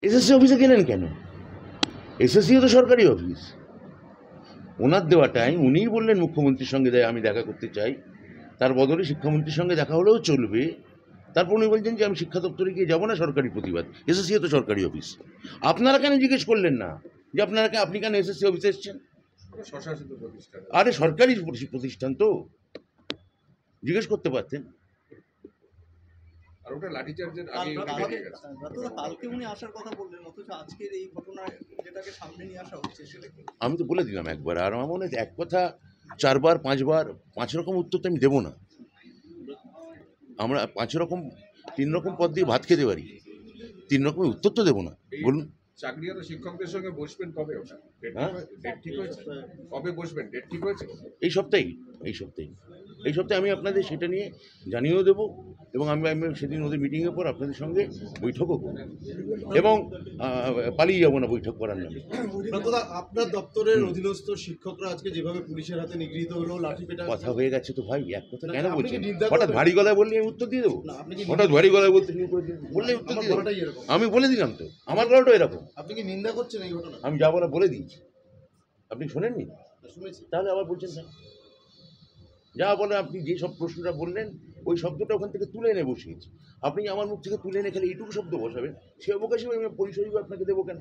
SSC অফিসে গেলেন কেন? এসএসসিও তো সরকারি অফিস। ওনার দেওয়া টাইম, উনিই বললেন মুখ্যমন্ত্রীর সঙ্গে আমি দেখা করতে চাই, তার বদলে শিক্ষামন্ত্রীর সঙ্গে দেখা হলেও চলবে। তারপর উনি বলছেন যে আমি শিক্ষা দপ্তরে গিয়ে যাবো না, সরকারি প্রতিবাদ। এসএসসিও তো সরকারি অফিস। আপনারা কেন জিজ্ঞেস করলেন না যে আপনি কেন এসএসসি অফিসে এসছেন? স্বশাসিত প্রতিষ্ঠান। আরে সরকারি প্রতিষ্ঠান তো, জিজ্ঞেস করতে পারতেন। আর ওটা লাঠিচার্জের আগে বেরিয়ে গেছে। কালকে উনি আসার কথা বললেন, অথচ আজকের এই ঘটনা যেটাকে সামনে নিয়ে আসা হচ্ছে সেটা কি? আমি তো বলে দিলাম একবার, আর আমার মনে হয় এক কথা 4 বার 5 বার 5 রকম উত্তর তো আমি দেবো না। আমরা 5 রকম 3 রকম পদ দিয়ে ভাত খেতে পারি, 3 রকমের উত্তর তো দেবো না। বলুন। চাকরিহারা শিক্ষকদের সঙ্গে বসবেন কবে? ওটা ডেট ঠিক হয়েছে? কবে বসবেন? ডেট ঠিক হয়েছে? এই সপ্তাহে আমি আপনাদের সেটা নিয়ে জানিয়েও দেবো, এবং আমি সেদিন ওদের মিটিংয়ের পর আপনাদের সঙ্গে বৈঠকও করব, এবং পালিয়ে যাবো না বৈঠক করার নামে। আপনার দপ্তরের অধীনস্থ শিক্ষকরা আজকে যেভাবে পুলিশের হাতে নিগৃহীত হলো, লাঠিপেটা কথা হয়ে গেছে তো ভাই, এক কথা কেন আপনি কি বলছেন? নিন্দা হঠাৎ করবেন? ভারী গলায় বললে আমি উত্তর দিয়ে দেবো? না, আপনি কি হঠাৎ ভারী গলায় বলতে শুরু করে বললে উত্তর আমার দিয়ে দেবো? গলাটাই এরকম। আমি বলে দিলাম তো, আমার গলাটা এরকম। আপনি কি নিন্দা করছেন এই ঘটনা? আমি যা বলা বলে দিয়েছি, আপনি শোনেননি? শুনেছি। তাহলে আবার বলছেন কেন? যা বলে, আপনি যে সব প্রশ্নটা বললেন ওই শব্দটা ওখান থেকে তুলে এনে বসিয়েছি। আপনি আমার মুখ থেকে তুলে এনে খালি এইটুকু শব্দ বসাবেন, সে অবকাশে আমি পরিচয় আপনাকে দেবো কেন?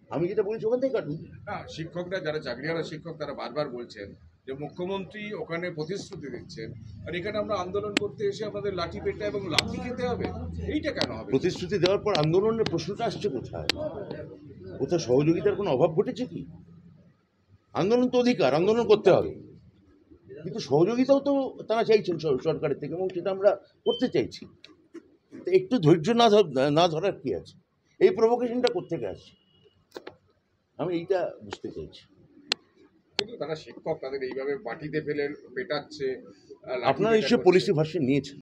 আমি যেটা বলেছি ওখান থেকে কাটুন। না, শিক্ষকরা যারা চাকরিহারা শিক্ষক তারা বারবার বলছেন যে মুখ্যমন্ত্রী ওখানে প্রতিশ্রুতি দিচ্ছেন, আর এখানে আমরা আন্দোলন করতে এসে আমাদের লাঠি পেটা এবং লাঠি খেতে হবে। এইটা কেন হবে? প্রতিশ্রুতি দেওয়ার পর আন্দোলনের প্রশ্নটা আসছে কোথায়? কোথাও সহযোগিতার কোনো অভাব ঘটেছে কি? আন্দোলন তো অধিকার, আন্দোলন করতে হবে, কিন্তু সহযোগিতাও তো তারা চাইছেন সরকারের থেকে, এবং সেটা আমরা করতে চাইছি। তো একটু ধৈর্য না ধরার কি আছে? এই প্রভোকেশনটা কোত্থেকে আসছে আমি এইটা বুঝতে চাইছি। কিন্তু তারা শিক্ষক, তাদের এইভাবে মাটিতে ফেলে পেটাচ্ছে। আপনারা নিশ্চয়ই পলিসি ভার্সন নিয়েছেন।